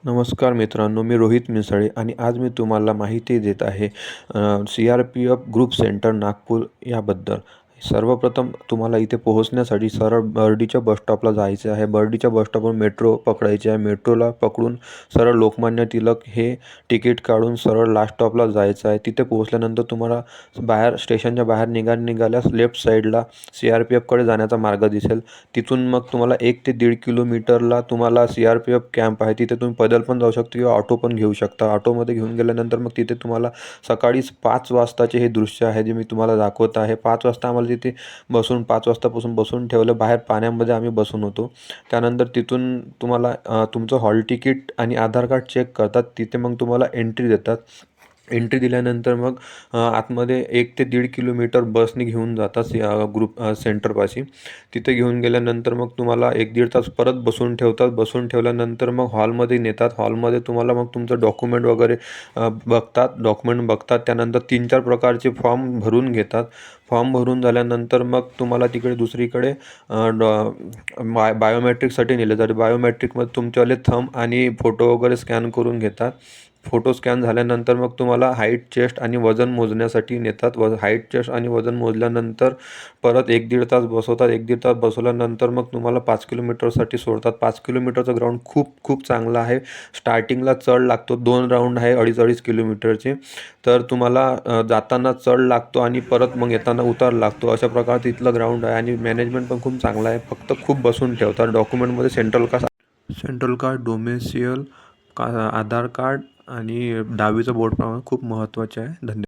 नमस्कार मित्रांनो, मी रोहित मिसळे आणि आज मी तुम्हाला माहिती देत आहे CRPF ग्रुप सेंटर नागपूर याबद्दल. सर्वप्रथम तुम्हाला इथे पोहोचण्यासाठी सरळ बर्डीच्या बसस्टॉपला जायचे आहे. बर्डीच्या बसस्टॉपवरून मेट्रो पकडायची आहे. मेट्रोला पकडून सरळ लोकमान्य टिळक हे तिकीट काढून सरळ लास्ट स्टॉपला जायचं आहे. तिथे पोहोचल्यानंतर तुम्हाला स्टेशनच्या बाहेर निघाल्यास लेफ्ट साईडला CRPFकडे जाण्याचा मार्ग दिसेल. तिथून मग तुम्हाला 1 ते 1.5 किलोमीटरला तुम्हाला CRPF कॅम्प आहे. तिथे तुम्ही पैदल पण जाऊ शकता किंवा ऑटो पण घेऊ शकता. ऑटोमध्ये घेऊन गेल्यानंतर मग तिथे तुम्हाला सकाळीच 5 वाजताचे हे दृश्य आहे जे मी तुम्हाला दाखवत आहे. 5 वाजता आम्हाला तिथे 5 वाजतापासून बसून ठेवलं. बाहेर पाण्यामध्ये आम्ही बसून होतो. त्यानंतर तिथून तुम्हाला तुमचं हॉल तिकीट आणि आधार कार्ड चेक करतात. तिथे मग तुम्हाला एंट्री देतात. एंट्री दिल्यानंतर मग आतमध्ये 1 ते 1.5 किलोमीटर बसने घेऊन जातात ग्रुप सेंटरपाशी. तिथे घेऊन गेल्यानंतर मग तुम्हाला 1-1.5 तास परत बसून ठेवतात. बसून ठेवल्यानंतर मग हॉलमध्ये नेतात. हॉलमध्ये तुम्हाला मग तुमचं डॉक्युमेंट वगैरे डॉक्युमेंट बघतात. त्यानंतर 3-4 प्रकारचे फॉर्म भरून घेतात. फॉर्म भरून झाल्यानंतर मग तुम्हाला तिकडे दुसरीकडे बायोमेट्रिकसाठी नेले जाते. बायोमेट्रिकमध्ये तुमच्यावाले थंब आणि फोटो वगैरे स्कॅन करून घेतात. फोटो स्कॅन झाल्यानंतर मग तुम्हाला हाईट, चेस्ट आणि वजन मोजण्यासाठी नेतात. हाईट, चेस्ट आणि वजन मोजल्यानंतर परत 1-1.5 तास बसवतात. 1-1.5 तास बसवल्यानंतर मग तुम्हाला 5 किलोमीटरसाठी सोडतात. 5 किलोमीटरचं ग्राउंड खूप चांगलं आहे. स्टार्टिंगला चढ लागतो. 2 राऊंड आहे 2.5 किलोमीटरचे. तर तुम्हाला जाताना चढ लागतो आणि परत मग येताना उतार लागतो. अशा प्रकारे तिथलं ग्राउंड आहे आणि मॅनेजमेंट पण खूप चांगलं आहे. फक्त खूप बसून ठेवतात. डॉक्युमेंटमध्ये सेंट्रल कार्ड, डोमेसियल आधार कार्ड आणि 10वीचं बोर्ड प्रमाण खूप महत्त्वाचे आहे. धन्यवाद.